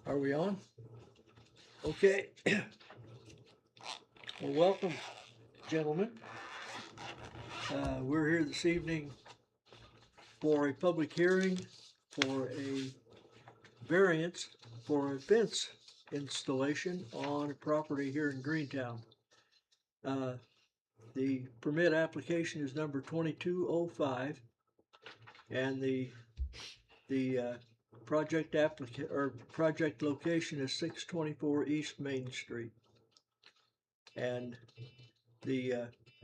Are we on? Okay. Well, welcome, gentlemen. We're here this evening for a public hearing for a variance for a fence installation on a property here in Greentown. The permit application is number 2205, and the project project location is 624 East Main Street. And the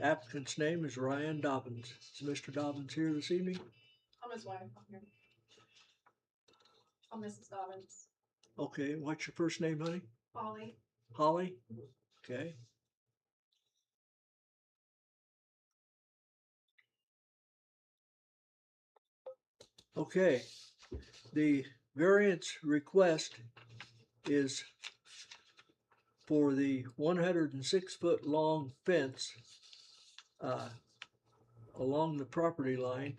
applicant's name is Ryan Dobbins. Is Mr. Dobbins here this evening? I'm his wife. I'm here. I'm Mrs. Dobbins. Okay, what's your first name, honey? Holly. Holly? Okay. Okay, the variance request is for the 106-foot long fence along the property line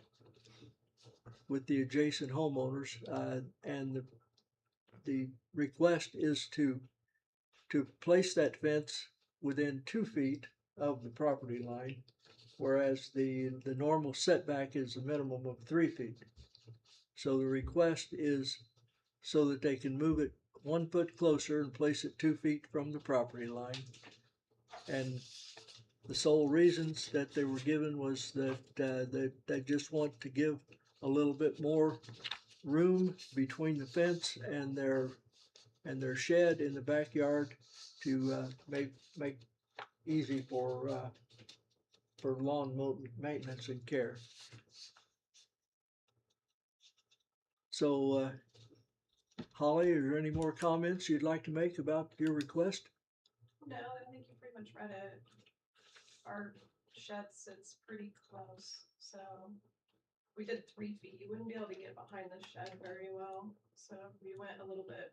with the adjacent homeowners, and the request is to place that fence within 2 feet of the property line, whereas the normal setback is a minimum of 3 feet. So the request is so that they can move it 1 foot closer and place it 2 feet from the property line. And the sole reasons that they were given was that they just want to give a little bit more room between the fence and their shed in the backyard to make easy for lawn maintenance and care. So, Holly, are there any more comments you'd like to make about your request? No, I think you pretty much read it. Our shed sits pretty close, so we did 3 feet. You wouldn't be able to get behind the shed very well. So if we went a little bit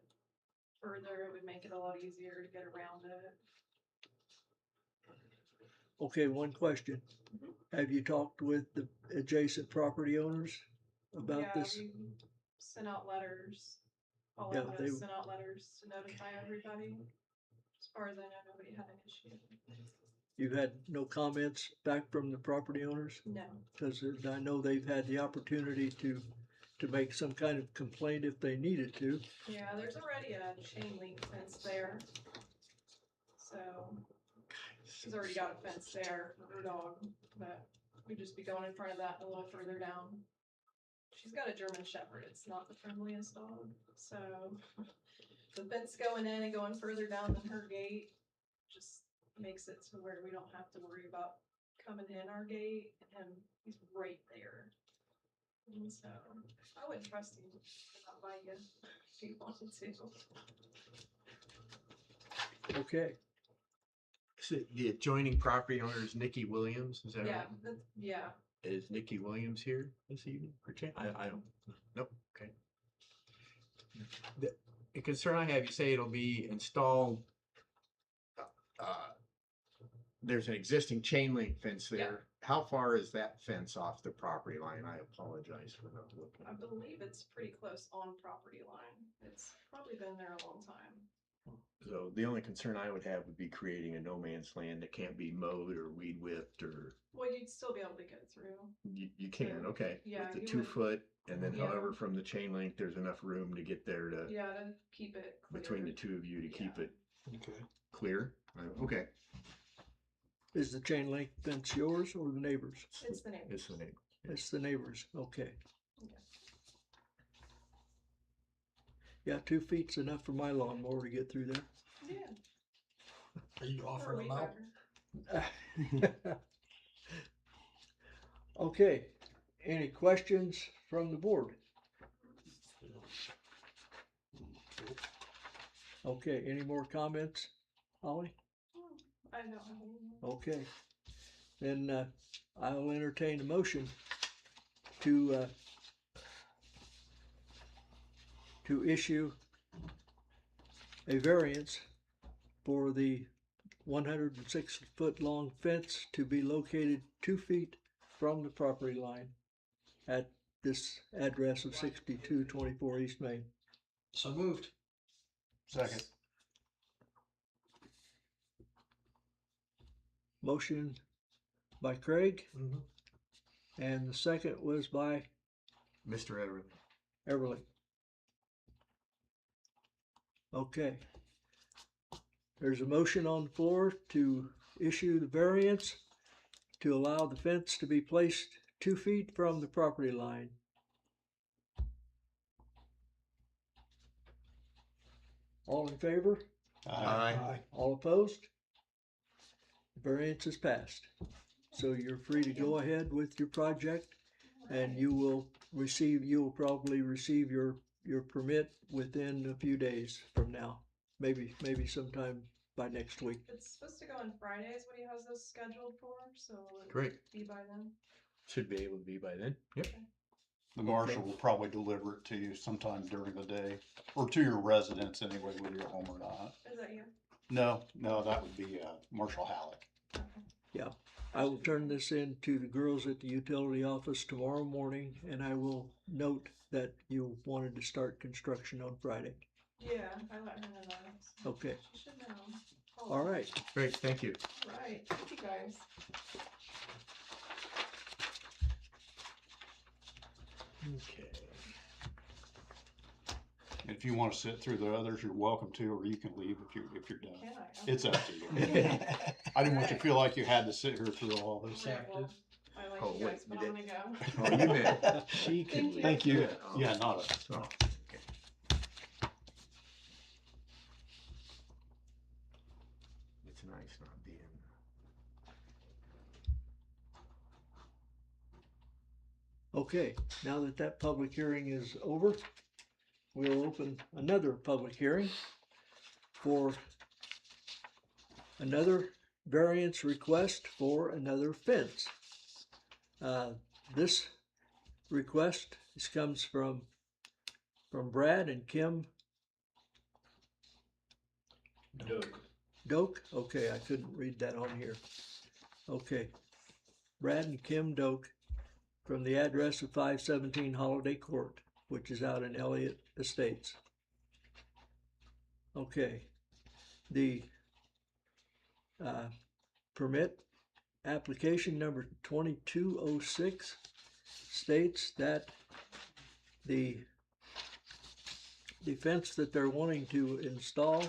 further, it would make it a lot easier to get around it. Okay, one question. Have you talked with the adjacent property owners about this? Yeah, we sent out letters. Paul Yeah, has sent out letters to notify everybody. As far as I know, nobody had an issue. You've had no comments back from the property owners? No. Because I know they've had the opportunity to make some kind of complaint if they needed to. Yeah, there's already a chain link fence there. So she's already got a fence there for her dog, but we'd just be going in front of that a little further down. She's got a German Shepherd. It's not the friendliest dog. So the fence going in and going further down than her gate just makes it to where we don't have to worry about coming in our gate, and he's right there. And so I wouldn't trust him to not bite you if he wanted to. Okay. So the adjoining property owner is Nikki Williams, is that Yeah, right? yeah. Is Nikki Williams here this evening? I don't, nope, okay. The concern I have, you say it'll be installed, there's an existing chain link fence there. Yeah. How far is that fence off the property line? I apologize for not looking. I believe it's pretty close on property line. It's probably been there a long time. So the only concern I would have would be creating a no man's land that can't be mowed or weed whipped or. Well, you'd still be able to get through. You can, okay. Yeah. With the 2 foot, and then Yeah. however from the chain link, there's enough room to get there to. Yeah, to keep it clear. Between the two of you to keep it Okay. clear. Okay. Is the chain link fence yours or the neighbors? It's the neighbors. It's the neighbor. It's the neighbors. Okay. Yeah. Yeah, 2 feet's enough for my lawnmower to get through there. Yeah. Are you offering them out? Okay, any questions from the board? Okay, any more comments, Holly? I don't have any more. Okay, then I'll entertain a motion to issue a variance for the 106-foot long fence to be located 2 feet from the property line at this address of 6224 East Main. So moved. Second. Motion by Craig, Mhm. and the second was by Mr. Everett. Everly. Okay. There's a motion on the floor to issue the variance to allow the fence to be placed 2 feet from the property line. All in favor? Aye. All opposed? Variance is passed. So you're free to go ahead with your project, and you will probably receive your permit within a few days from now. Maybe sometime by next week. It's supposed to go on Fridays what he has this scheduled for, so it'll Great. be by then. Should be able to be by then. Yep. The marshal will probably deliver it to you sometime during the day, or to your residence anyway, whether you're home or not. Is that you? No, that would be Marshal Halleck. I will turn this in to the girls at the utility office tomorrow morning, and I will note that you wanted to start construction on Friday. Yeah, I let her know that. So Okay, she should know. all right. Great, thank you. Right, thank you guys. Okay. If you want to sit through the others, you're welcome to, or you can leave if you're done. Can I? It's up to you. I didn't want you to feel like you had to sit here through all this. Right, well, I like Oh, you wait, guys, you but I'm gonna go. Oh, you bet. She can. Thank you. Thank you. Oh. Yeah, not a. Oh, okay. It's nice not being. Okay, now that that public hearing is over, we'll open another public hearing for another variance request for another fence. This request comes from Brad and Kim Doak. Okay, I couldn't read that on here. Okay, Brad and Kim Doak, from the address of 517 Holiday Court, which is out in Elliott Estates. Okay, the permit application number 2206 states that the fence that they're wanting to install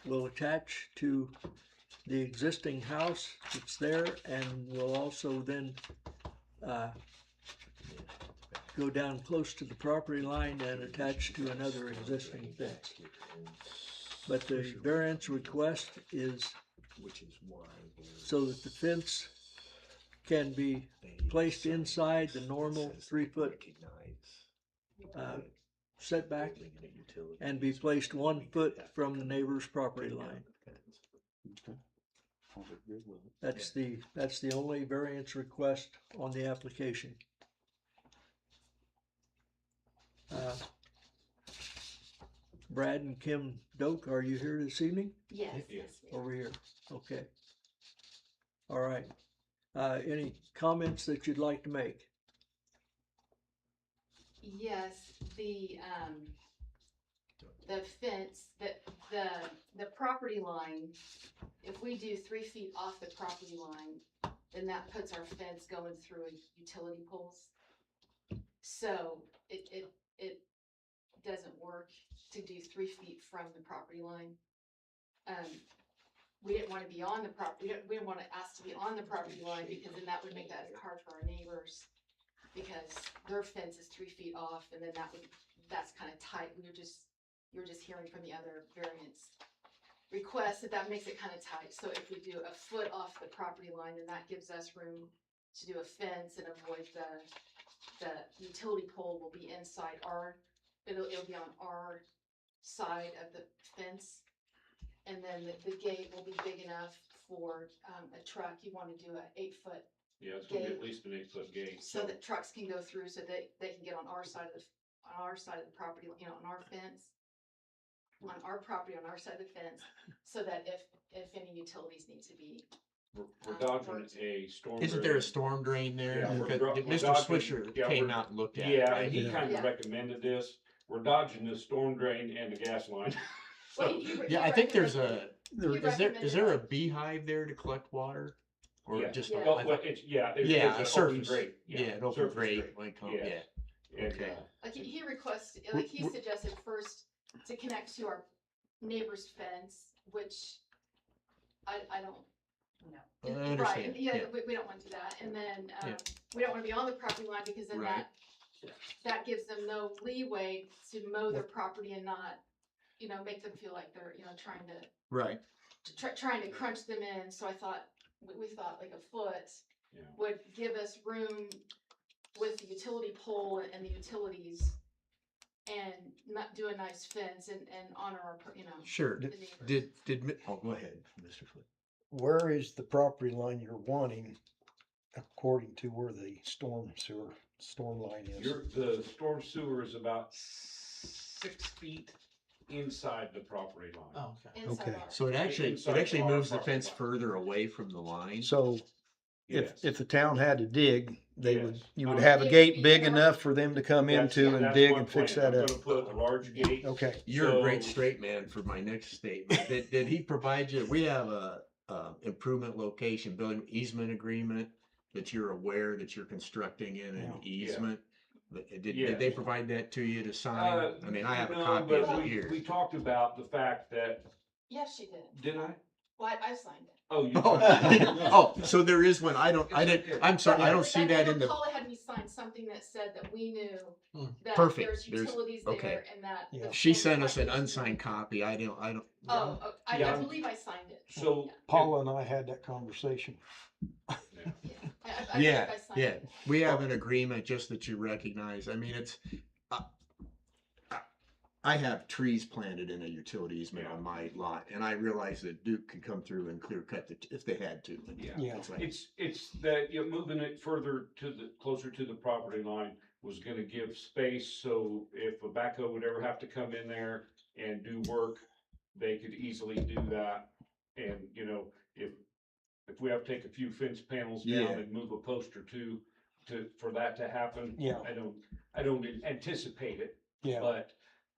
will attach to the existing house that's there, and will also then go down close to the property line and attach to another existing fence. But the variance request is so that the fence can be placed inside the normal 3-foot setback and be placed 1 foot from the neighbor's property line. That's the only variance request on the application. Brad and Kim Doak, are you here this evening? Yes. Over here, okay. All right. Any comments that you'd like to make? Yes, the fence, the property line, if we do 3 feet off the property line, then that puts our fence going through utility poles. So it doesn't work to do 3 feet from the property line. We didn't want to be on the property. We didn't want to ask to be on the property line, because then that would make that hard for our neighbors, because their fence is 3 feet off, and then that's kind of tight. You were just hearing from the other variance request that makes it kind of tight. So if we do a foot off the property line, then that gives us room to do a fence and avoid the utility pole will be inside it'll be on our side of the fence. And then the gate will be big enough for a truck. You want to do an 8-foot. Yeah, it's gonna be at least an 8-foot gate. So that trucks can go through, so they can get on our side of the property, on our fence, on our property, on our side of the fence, so that if any utilities need to be. We're dodging a storm. Isn't there a storm drain there? Yeah, Because we're Mr. dodging- Swisher yeah, came we're- out and looked at it, Yeah, right? and he Yeah. kind Yeah. of recommended this. we're dodging the storm drain and the gas line. Well, So, Yeah, I think there's recommended- is there a beehive there to collect water? Or yeah. just, Yeah. I Well, well, thought- it's, yeah, there's, yeah, a there's an open surface, grate. yeah, an open surface grate, like, oh, Yes. yeah. And, Okay. Like he requested, like he suggested first to connect to our neighbor's fence, which I don't. I understand, Right, yeah, yeah. we don't wanna do that, and then, Yeah. we don't wanna be on the property line because then Right. that gives them no leeway to mow their property and not, make them feel like they're, trying to Right, trying to crunch them in, so I thought, we thought like a foot Yeah. would give us room with the utility pole and the utilities and not do a nice fence and honor our, sure. the neighbors. Oh, go ahead, Mr. Flip. Where is the property line you're wanting according to where the storm line is? the storm sewer is about 6 feet inside the property line. Oh, okay. Inside Okay. our- So it Inside actually our moves the property fence line. further away from the line? So Yes. if the town had to dig, Yes. you would Um, have a It would gate be big in our- enough for them to come into and That's dig my and fix plan. that I'm up? gonna put a large gate. Okay. You're a great So- straight man for my next statement. Did he provide you, we have a improvement location, building easement agreement that you're aware that you're constructing in an Yeah. easement? Did Yes. they provide that to you to sign? I mean, I have a no, copy but of it we here. talked about the fact that, Yes, she did. did I? Well, I signed it. Oh, you. Oh, so there is one. I'm sorry, I don't see that in the, Paula had me sign something that said that we knew Hmm. that Perfect. there's There's- utilities okay. there and that. Yeah. the she fence sent us an had to be- unsigned copy. I don't, Oh, I Yeah. believe I signed it. So. Paula and I had that conversation. I yeah, think I signed yeah. it. We have an agreement just that you recognize. I mean, it's, I have trees planted in a utility easement on my lot, and I realize that Duke could come through and clear cut if they had to. And Yeah. it's like, It's that, moving it further closer to the property line was gonna give space, so if a backhoe would ever have to come in there and do work, they could easily do that. And, if we have to take a few fence panels down Yeah. and move a post or two for that to happen. Yeah. I don't anticipate it, Yeah. but.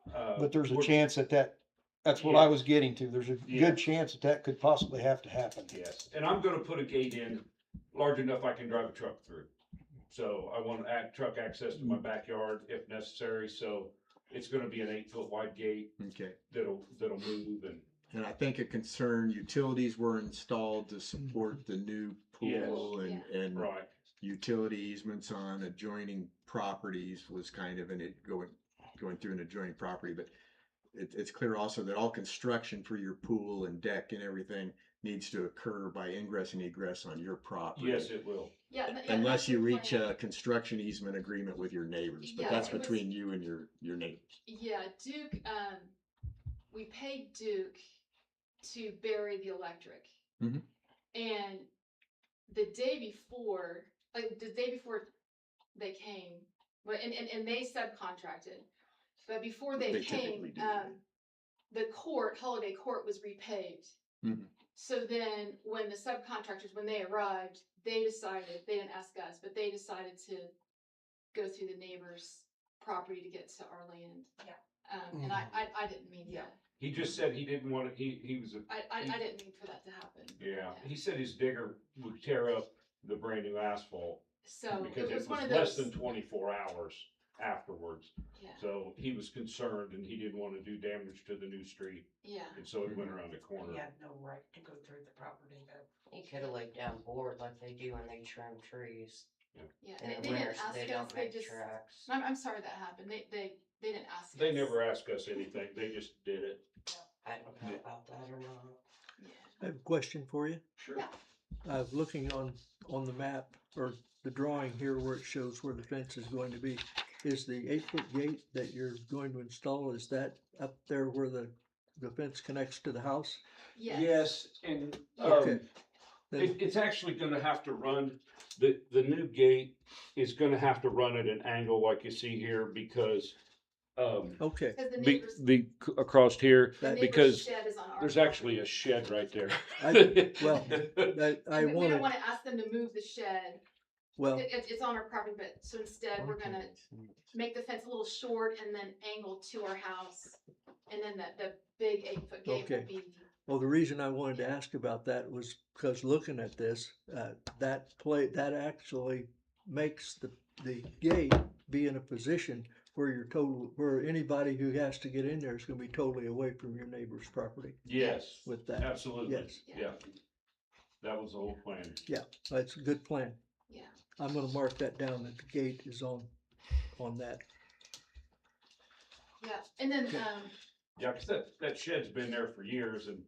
But there's a we're- chance that's what I Yeah. was getting to. There's a Yeah. good chance that could possibly have to happen. Yes, and I'm gonna put a gate in large enough I can drive a truck through. So I want to add truck access to my backyard if necessary, so it's gonna be an 8-foot wide gate okay. that'll move And I think a concern, utilities were installed to support the new pool Yes. and right. utility easements on adjoining properties was kind of going through an adjoining property, but it's clear also that all construction for your pool and deck and everything needs to occur by ingress and egress on your property. Yes, it will. Yeah, Unless you reach a. a construction easement agreement with your neighbors, but Yeah, that's it was- between you and your neighbors. Yeah, Duke, we paid Duke to bury the electric. Mhm. And the day before they came, but, and they subcontracted, but before they typically came, do. the Holiday Court was repaved. Mhm. So then when the subcontractors, when they arrived, they didn't ask us, but they decided to go through the neighbor's property to get to our land. Yeah. And I didn't mean Yeah. that. He just said he didn't want it, he was, I didn't mean for that to happen. yeah, he said his digger would tear up the brand new asphalt So because it it was one was of less those. than 24 hours afterwards. Yeah, So he was concerned and he didn't want to do damage to the new street, yeah. and so he went around the corner. He had no right to go through the property though. He could have laid down board like they do when they trim trees. Yeah, In they the didn't winter, so ask they us, don't they make just, tracks. I'm sorry that happened, they didn't ask us. They never asked us anything, they just did it. I don't know about that or not. Yeah. I have a question for you. Sure. Yeah. I was looking on the map or the drawing here where it shows where the fence is going to be. Is the 8-foot gate that you're going to install, is that up there where the fence connects to the house? Yes. Yes, and, Okay. Then- it's actually gonna have to run, the new gate is gonna have to run at an angle like you see here because, Okay, Cause the neighbor's, across here, the neighbor's because shed is on our. there's actually a shed right there. well, I We don't wanted, wanna ask them to move the shed Well, It's on our property, but so instead we're gonna make the fence a little short and then angle to our house. And then the big 8-foot gate will Okay. be, well, the reason I wanted to ask about that was because looking at this, that actually makes the gate be in a position where anybody who has to get in there is gonna be totally away from your neighbor's property Yes, with that. absolutely. Yes. Yeah. That was the whole plan. That's a good plan. yeah. I'm gonna mark that down, that the gate is on that. Yeah, and then, Okay. Yeah, cause that shed's been there for years and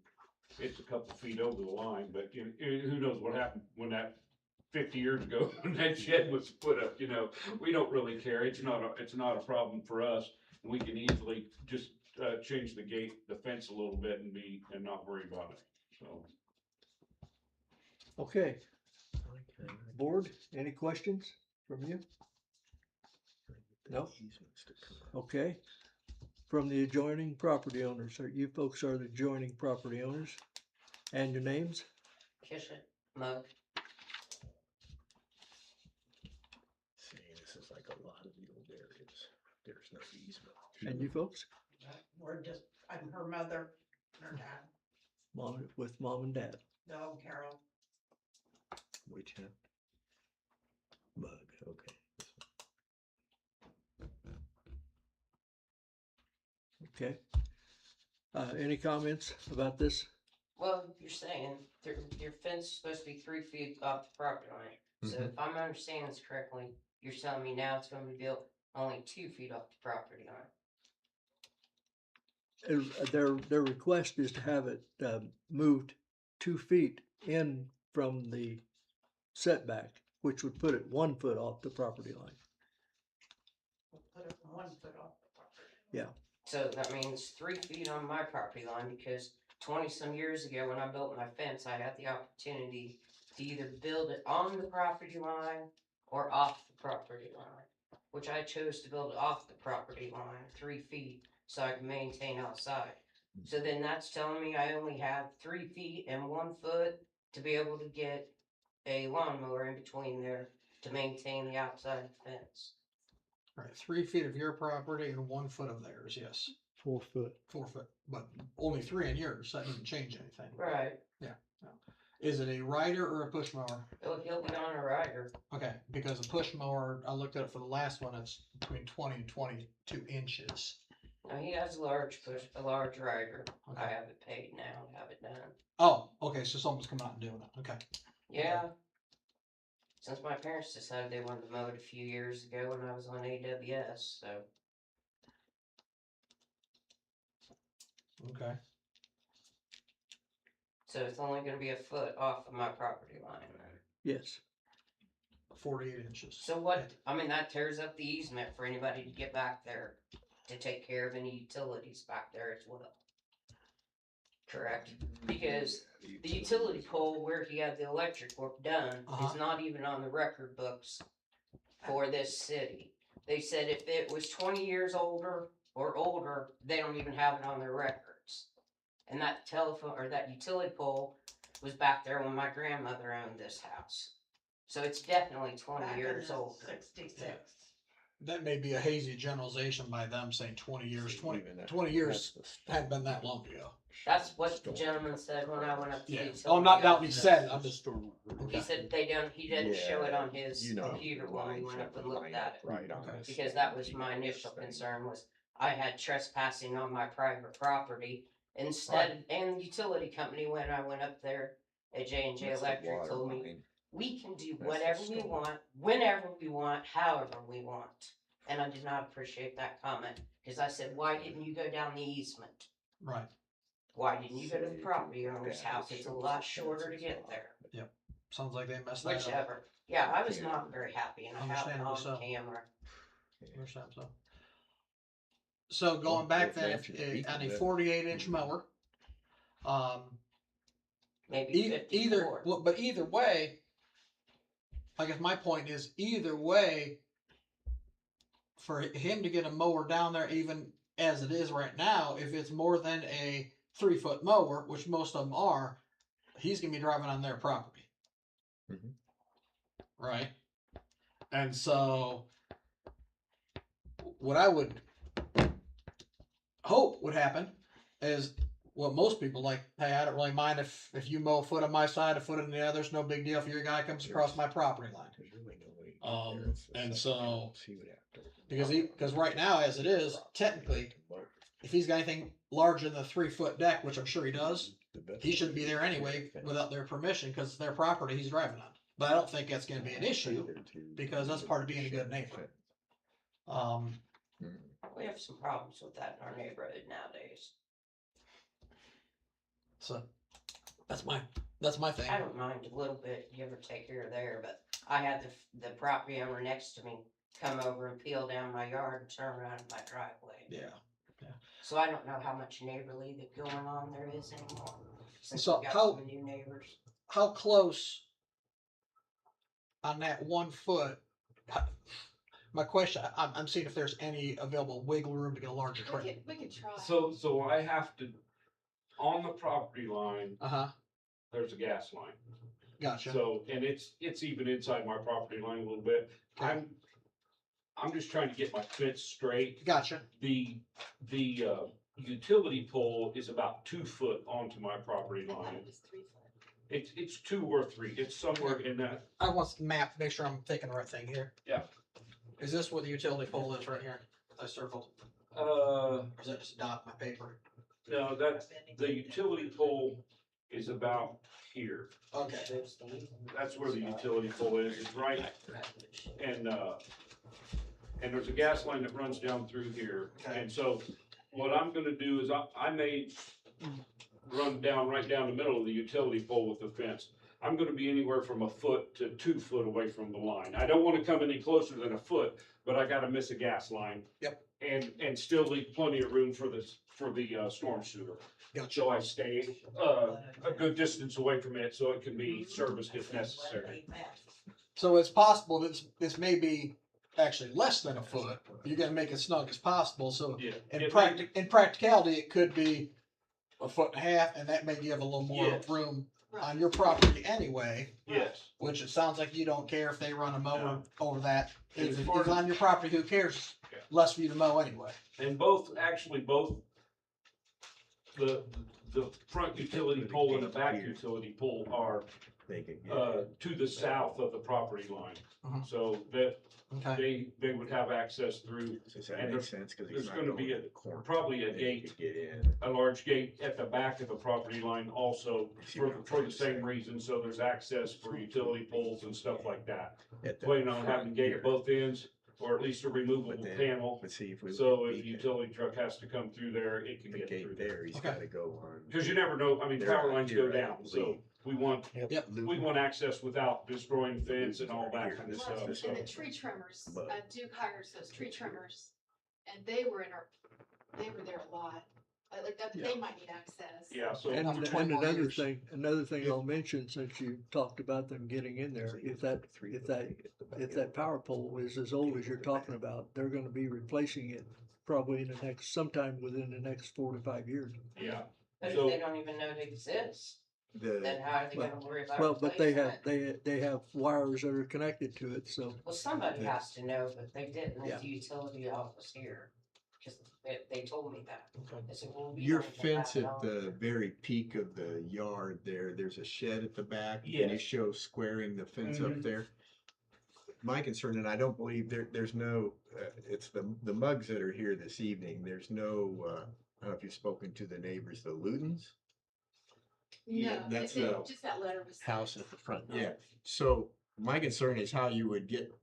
it's a couple feet over the line, but who knows what happened when that 50 years ago, when that shed was put up, we don't really care. It's not a problem for us. We can easily just, change the fence a little bit and not worry about it, so. Okay, board, any questions from you? No? Okay. From the adjoining property owners, you folks are the adjoining property owners, and your names? Kiss it, mug. See, this is like a lot of the old areas. There's no easement. And you folks? I'm her mother, her dad, With mom and dad. no, Carol. Which have bug, okay. Okay. Any comments about this? Well, you're saying your fence is supposed to be 3 feet off the property line. So if I'm understanding this correctly, you're telling me now it's gonna be built only 2 feet off the property line. Their request is to have it moved 2 feet in from the setback, which would put it 1 foot off the property line. We'll put it 1 foot off the property. Yeah. So that means 3 feet on my property line because 20 some years ago when I built my fence, I had the opportunity to either build it on the property line or off the property line, which I chose to build it off the property line, 3 feet, so I can maintain outside. So then that's telling me I only have 3 feet and 1 foot to be able to get a lawnmower in between there to maintain the outside fence. Right, 3 feet of your property and 1 foot of theirs, yes. 4 foot. 4 foot, but only 3 in yours, that doesn't change anything. Right. Is it a rider or a push mower? He'll be on a rider. Okay, because a push mower, I looked at it for the last one, it's between 20 and 22 inches. Now he has a large rider. I Okay. have it paid now to have it done. Oh, okay, so someone's coming out and doing it, okay. Yeah. Since my parents decided they wanted to mow it a few years ago when I was on AWS, so. Okay. So it's only gonna be a foot off of my property line then. Yes. 48 inches. So what, I mean, that tears up the easement for anybody to get back there to take care of any utilities back there as well. Correct? Because the utility pole where he had the electric work done is not even on the record books for this city. They said if it was 20 years older or older, they don't even have it on their records. And that that utility pole was back there when my grandmother owned this house. So it's definitely 20 Back in years the old. 66. That may be a hazy generalization by them saying 20 years. 20 20 years hadn't been that long ago. That's what the gentleman said when I went up to the Yeah. utility. Oh, I'm not doubting he office. said it, I'm just. He said he didn't show it on his You know, computer when we went up and looked at it. Right on. Okay. Because that was my initial concern was I had trespassing on my private property. Instead, and the utility company, when I went up there at J&J Electric, told me, we can do whatever we want, whenever we want, however we want. And I did not appreciate that comment, because I said, why didn't you go down the easement? Right. Why didn't you go to the property owner's house? It's a lot shorter to get there. Sounds like they messed that up. Whichever. Yeah, I was not very happy, and I have it Understandably on so. camera. Understand so going back then, on a 48-inch mower, Maybe 54. but either way, I guess my point is either way, for him to get a mower down there, even as it is right now, if it's more than a 3-foot mower, which most of them are, he's gonna be driving on their property. Mhm. Right? And so, what I would hope would happen is what most people like. Hey, I don't really mind if you mow a foot on my side, a foot on the other. It's no big deal if your guy comes across my property line. And so because right now, as it is, technically, if he's got anything larger than a 3-foot deck, which I'm sure he does, he shouldn't be there anyway without their permission because it's their property he's driving on. But I don't think that's going to be an issue because that's part of being a good neighbor. We have some problems with that in our neighborhood nowadays. So that's my thing. I don't mind a little bit, give or take here or there, but I had the property owner next to me come over and peel down my yard and turn around in my driveway. Yeah. So I don't know how much neighborly that going on there is anymore. Since So we got how- some new neighbors. How close on that 1 foot? My question, I'm seeing if there's any available wiggle room to get a larger trailer. We could try. So I have to, on the property line, there's a gas line. Gotcha. So, and it's even inside my property line a little bit. Okay. I'm just trying to get my fence straight. Gotcha. The utility pole is about 2 foot onto my property I thought line. it was 3 foot. It's 2 or 3. It's somewhere in that. I want the map to make sure I'm thinking the right thing here. Yeah. Is this where the utility pole is right here? I circled. Uh, Or is that just a dot on my paper? no, the utility pole is about here. Okay. That's where the utility pole is. It's right, and there's a gas line that runs down through here. Okay. And so what I'm gonna do is I may run right down the middle of the utility pole with the fence. I'm gonna be anywhere from 1 foot to 2 foot away from the line. I don't wanna come any closer than 1 foot, but I gotta miss a gas line. Yep. And still leave plenty of room for the storm sewer. Gotcha. So I stay, a good distance away from it so it can be serviced if necessary. So it's possible that this may be actually less than 1 foot. You're gonna make it snug as possible. So Yeah. in practicality, it could be 1.5 foot, and that may give a little more Yes. room on your property anyway. Yes. Which it sounds like you don't care if they run a mower No. over that. And If as it's far as- on your property, who cares? Yeah. Less for you to mow anyway. And both the front utility pole and the back utility pole are, to the south of the property line. Mhm. So that Okay. they would have access through, Does and that make there's- sense? Cause there's he's not gonna going be in the corner. probably a And he gate, could get in. a large gate at the back of the property line also See what I'm for trying the to say? same reason, so there's access for utility poles and stuff like that. At the Planning on front having a gate here. at both ends, or at least a removable But then- panel. But see, if we. So look at if the the utility truck has to come through there, it can the get through gate there. there, he's Okay. gotta go on. Cause you never know, I mean, There, power right lines here, go I down, so believe. we want, Yep. we want access without destroying fence and all that kind of This is stuff, And this so. the tree trimmers, But- Duke hires those tree trimmers, and they were there a lot. Like that, they might need access. Yeah, so. And- And, for 20 more another years. thing I'll mention, since you talked about them getting in there, if that power pole is as old as you're talking about, they're gonna be replacing it probably sometime within the next 4 to 5 years. Yeah, But if So- they don't even know it exists, then The, how are they gonna worry about Well, but they replacing have, it? they have wires that are connected to it, so. Well, somebody has to know, but they didn't Yeah. at the utility office here. Just, they told me that. They said, well, we your don't even fence have it at on the here. very peak of the yard there's a shed at the back. And Yes. you show squaring the fence up Mhm. there. My concern, and I don't believe there's no, it's the mugs that are here this evening, there's no, I don't know if you've spoken to the neighbors, the Lutons? No, That's just that letter was. House at the front. Yeah, so my concern is how you would get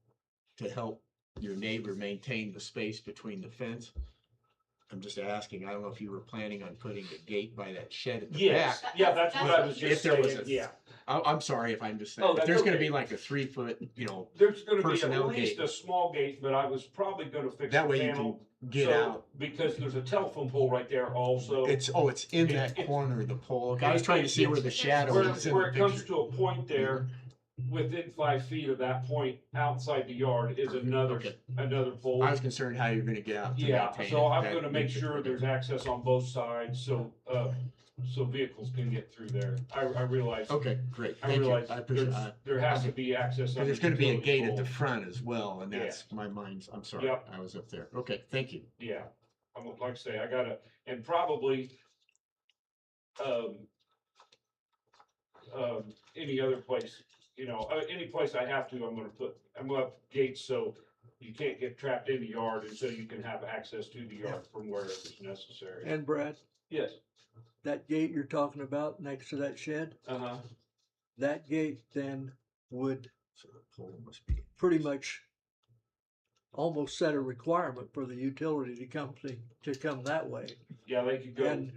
to help your neighbor maintain the space between the fence. I'm just asking, I don't know if you were planning on putting a gate by that shed at the yes, back. yeah, that's what I was If just there was saying, a- yeah. I'm sorry if I'm just Oh, saying, if that's there's gonna okay. be like a 3 foot, There's gonna be at Personnel least gate. a small gate, but I was probably gonna fix the that way you panel. can get So, out. because there's a telephone pole right there also. It's in that it- corner of the pole. I was trying to see where the shadow Where, is in where the it comes picture. to a point there, within 5 feet of that point outside the yard is another, Okay. another pole. I was concerned how you're gonna get out to Yeah, maintain so it. I'm That gonna make makes it- sure there's access on both sides, so, so vehicles can get through there. I realize. Okay, great, I thank you, realize I appreciate there's, it. there has to be access. Cause under there's gonna be a utility gate at the pole. front as well, and that's Yeah. my mind's, I'm sorry, Yep. I was up there. Okay, thank you. Yeah, I'm, like I say, I gotta, and probably, any other place, any place I have to, I'm gonna have gates so you can't get trapped in the yard, and so you can have access to the yard from wherever is necessary. And Brad, Yes, that gate you're talking about next to that shed, uh-huh, that gate then would So the pole must be. pretty much almost set a requirement for the utility to come that way. yeah, they could go, And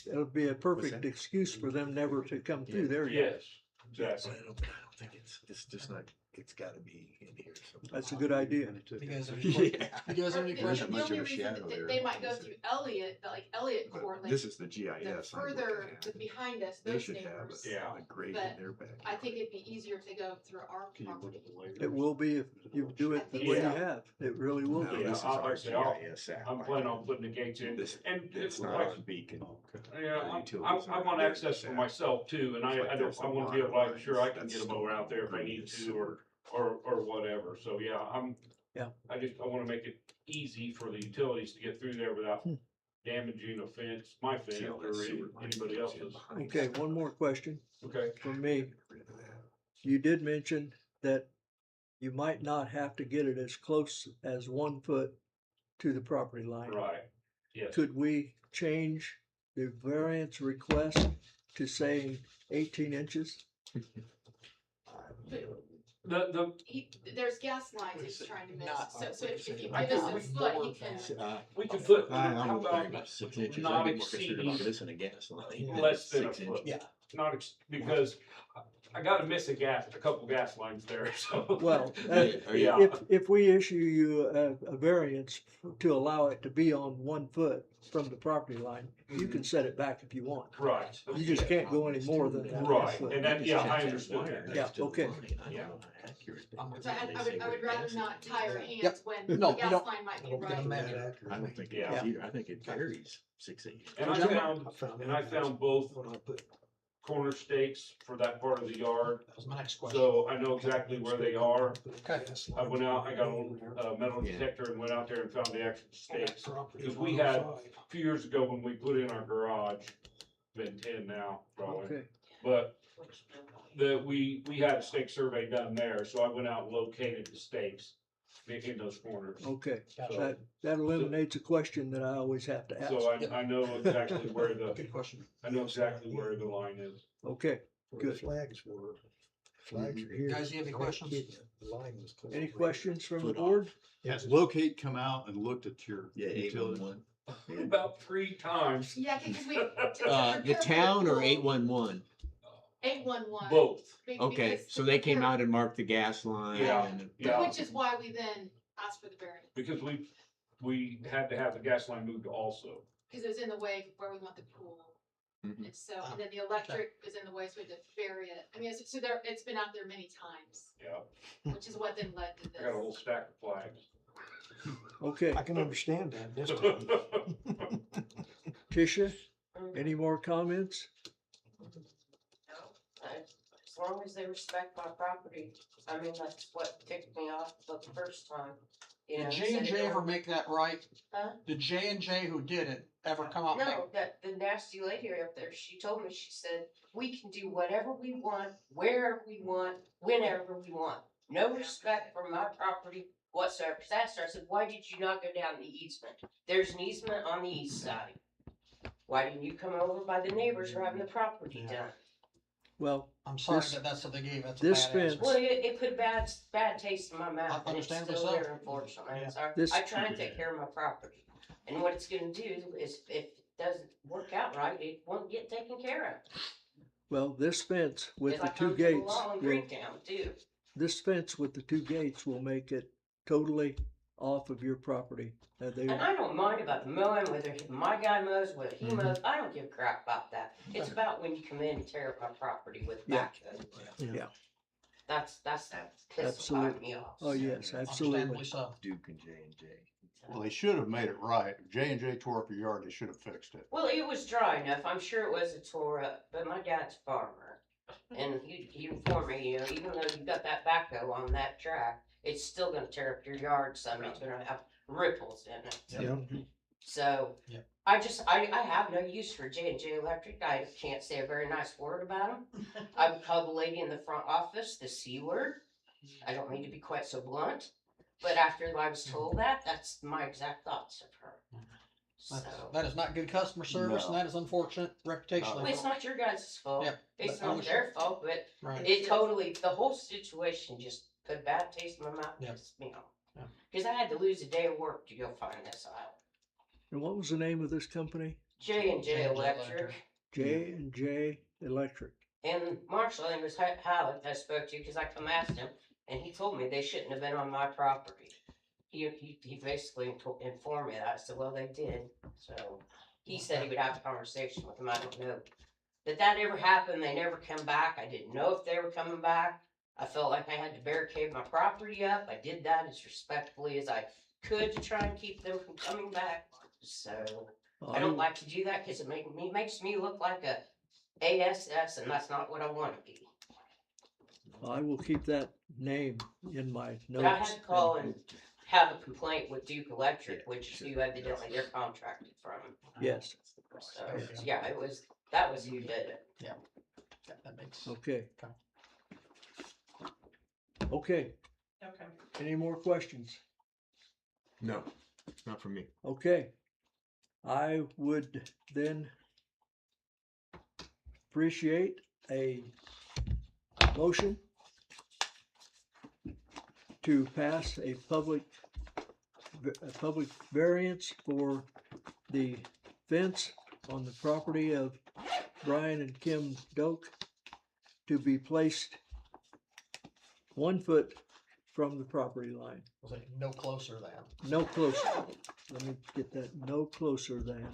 it'll be a perfect that? excuse for them never to come through there yet. yes, exactly. I don't think it's just not, it's gotta be in here somewhere. That's a good idea. You guys have any que- Yeah. you guys have any The- questions? The much only of a reason shadow that there, they might go is it? through Elliott, like Elliott But Court, like this is the the GIS. I'm looking further, at. behind us, They those should have neighbors. Yeah. a grade in But their backyard. I think it'd be easier if they go through our Can you look property. at the layers? It will be if you do it the way you Yeah. have. It really will No, be. Yeah, this is I'll- our say I'll- GIS app. I'm planning on putting the gates in, This, and it's it's not like, on Beacon. yeah, The I utilities are want there, access this for app. myself too, and It's like I there's don't, I a wanna be able, water I'm sure I lines can that's get them over out there if I need to, or whatever, so yeah, Yeah. I wanna make it easy for the utilities to get through there without damaging a fence, my fence, See all that or sewer line anybody goes in else's. behind Okay, it. one more question Okay, from me. Get rid of that. You did mention that you might not have to get it as close as 1 foot to the property line. right, yes. Could we change the variance request to saying 18 inches? There's gas lines he's trying to miss, Not- so if you give I us can- a foot, he can. We could put, I'm how worried about about 6 inches. not I'd be more concerned about exceeding this than a gas line. less than a 6 foot? inches. Yeah. Not, because I gotta miss a couple gas lines there, so. Well, Are you- Yeah. if we issue you a variance to allow it to be on 1 foot from the property line, you can set it back if you want. Right. You just can't go any more than that. Right, foot. and that, yeah, I Check that understood wire that. Yeah, next to the okay. line. I don't Yeah. know how accurate they I'm are. with So you. I would rather not tie our hands Yep. when No, the you gas don't- line might be don't get right. mad. I don't think it Yeah. is either. I think it varies 6 inches. And I found both corner stakes for that part of the yard, That was my next question. so I know exactly where they are. Okay. I went out, I got a metal Yeah. detector and went out there and found the actual stakes. Because we had, a few years ago when we put in our garage, been 10 now, probably, Okay, but we had a stake survey done there, so I went out and located the stakes in those corners. okay. Gotcha. That eliminates a question that I always have to ask. So I know exactly where Good question. I know exactly where the line is. Okay, good. Flags were here. Guys, you have any questions? The line was close. Any questions from the Foot off. board? Has Locate come out and looked at your Yeah, utility? 811. About 3 times, Yeah, because we. The town or 811? 811. both. Okay, so they came out and marked the gas line Yeah. and. Yeah. Which is why we then asked for the variance, Because we had to have the gas line moved also. because it was in the way of where we want the pool. Mhm. And so, and then the electric was in the way, so we had to bury it. I mean, so there, it's been out there many times, Yeah, which is what then led to I got a whole this. stack of flags. Okay, I can understand that this time. Tisha, any more comments? As long as they respect my property, I mean, that's what ticked me off the first time. You know, Did he J and said J it ever don't- make that right? Huh? Did J and J who did it ever come out and No, that the nasty lady up there, she told me, she said, we can do whatever we want, wherever we want, whenever we want. No respect for my property whatsoever. 'Cause I asked her, I said, why did you not go down the easement? There's an easement on the east side. Why didn't you come over by the neighbors who are having the property done? Well, I'm sorry This- that that's what they gave. That's a this bad answer. fence- Well, it put a bad taste in my mouth, and it's Understandably still so. there, unfortunately. I'm sorry. This- I try and take care of my property, and what it's gonna do is, if it doesn't work out right, it won't get taken care of. well, this fence with If the I come two to the gates, law in will, Greentown too. this fence with the 2 gates will make it totally off of your property. They, And I don't mind about the mowing, whether my guy mows, whether he mows, I don't give a crap about that. It's about when you come in and tear up my property with Yeah. backhoe. Yeah. That's pisses Absolutely. me off. oh yes, Understandably absolutely. so. Duke and J&J. Well, they should have made it right. If J&J tore up your yard, they should have fixed it. Well, it was dry enough. I'm sure it wasn't tore up, but my dad's a farmer. And he informed me, you know, even though you got that backhoe on that track, it's still gonna tear up your yard some. It's gonna have ripples in it. Yeah. So, Yep. I have no use for J&J Electric. I can't say a very nice word about them. I would call the lady in the front office the C word. I don't mean to be quite so blunt, but after I was told that, that's my exact thoughts of her. That is not good customer service, and No. that is unfortunate reputational. Well, it's not your guys' fault. Yep, It's but I not wish- their fault, but Right. it totally, the whole situation just put a bad taste in my mouth. Yep. Pissed me off. Yep. Cause I had to lose a day of work to go find this out. And what was the name of this company? J&J Electric. J&J Electric. And Marshall, I think it was Howard I spoke to, cause I come asked him, and he told me they shouldn't have been on my property. He basically informed me that. I said, well, they did. So he said he would have a conversation with them. I don't know. That ever happened, they never come back. I didn't know if they were coming back. I felt like I had to barricade my property up. I did that as respectfully as I could to try and keep them from coming back. So I don't like to do that because it makes me look like a ASS, and that's not what I want to be. I will keep that name in my notes. But I had to call and have a complaint with Duke Electric, which you evidently they're contracted from. Yes, So yeah, that was who did it. Yeah, that makes. okay. Okay. Okay, Okay. any more questions? No, not from me. Okay, I would then appreciate a motion to pass a public variance for the fence on the property of Brian and Kim Doak to be placed 1 foot from the property line. Was it no closer than? No closer. Let me get that. No closer than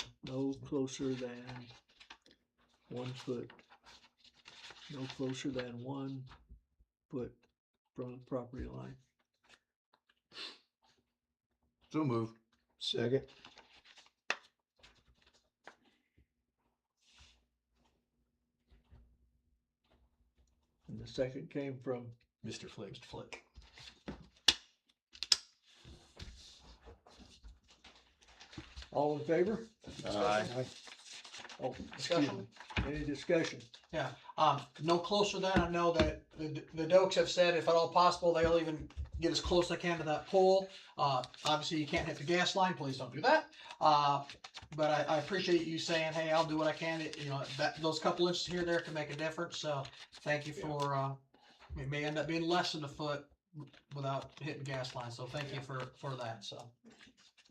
1 foot. No closer than 1 foot from the property line. So moved. Second. And the second came from Mr. Flick. Mr. Flick. all in favor? Aye. Oh, excuse Discussion? me. Any discussion? Yeah, no closer than, I know that the Dokes have said if at all possible, they'll even get as close as they can to that pole. Obviously you can't hit the gas line, please don't do that. But I appreciate you saying, hey, I'll do what I can. You know, those couple inches here, there can make a difference, so thank you for, it may end up being less than a foot without hitting gas line, so thank you for that, so.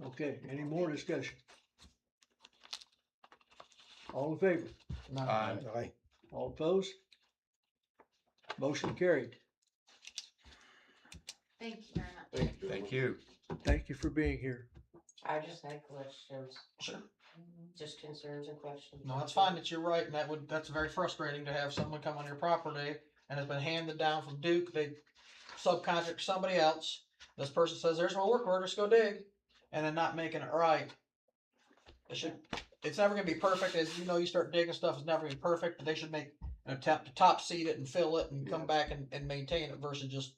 Okay, any more discussion? All in favor? Aye. Aye. All opposed? Motion carried. Thank you very much. Thank you. Thank you for being here. I just had questions, Sure. just concerns and questions. No, that's fine, that you're right, and that's very frustrating to have someone come on your property and it's been handed down from Duke, they subcontract somebody else. This person says, there's my work order, just go dig, and then not making it right. It's never gonna be perfect, as you know, you start digging stuff, it's never gonna be perfect, but they should make an attempt to top seed it and fill it and come back and maintain it versus just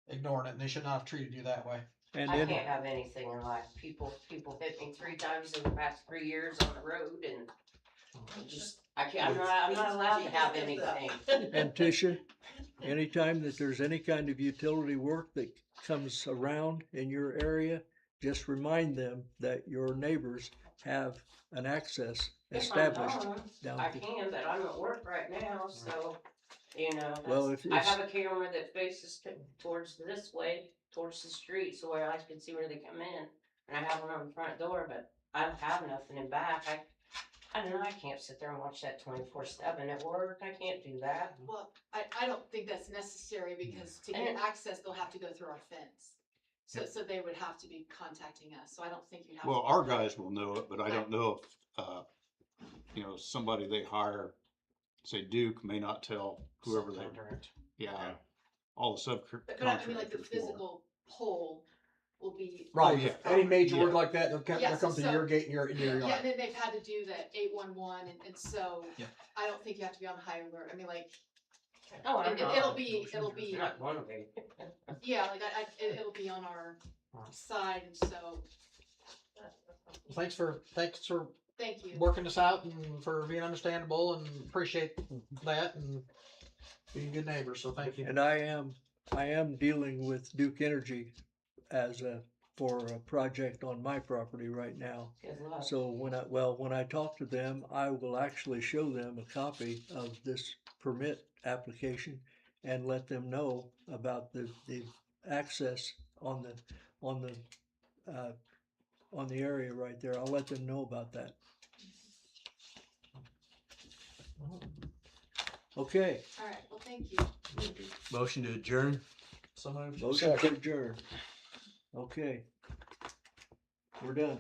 ignoring it, and they should not have treated you that way. And I then, can't have anything in life. People hit me 3 times in the past 3 years on the road, and I can't. I'm not allowed to have anything. and Tisha, anytime that there's any kind of utility work that comes around in your area, just remind them that your neighbors have an access If I'm established home, down I to. can, but I'm at work right now, so you know. Well, if I it's, have a camera that faces towards this way, towards the street, so where I can see where they come in, and I have one on the front door, but I don't have nothing in back. I don't know. I can't sit there and watch that 24/7 at work. I can't do that. Well, I don't think that's necessary because to get access, they'll have to go through our fence. So they would have to be contacting us, so I don't think you'd have. Well, to- our guys will know it, but I don't know if, somebody they hire, say Duke, may not tell whoever they, Subcontract. yeah, all the But I mean, like the subcontractors will. physical pole, will be. Right, yeah. any major Yeah. work like that, they'll Yeah, come to so- your gate and your Yeah, yard. and then they've had to do that 811, and so Yeah. I don't think you have to be on high alert. I mean, like, Oh, I'm not. it'll be, I'm not one of them. yeah, like it'll be on our side, and so, Thanks for thank you. working this out and for being understandable, and appreciate that and being good neighbors, so thank you. And I am dealing with Duke Energy for a project on my property right now. Good luck. So when I talk to them, I will actually show them a copy of this permit application and let them know about the access on the area right there. I'll let them know about that. Okay, All right, well, thank you. Motion to adjourn. So moved. motion to adjourn. Okay. We're done.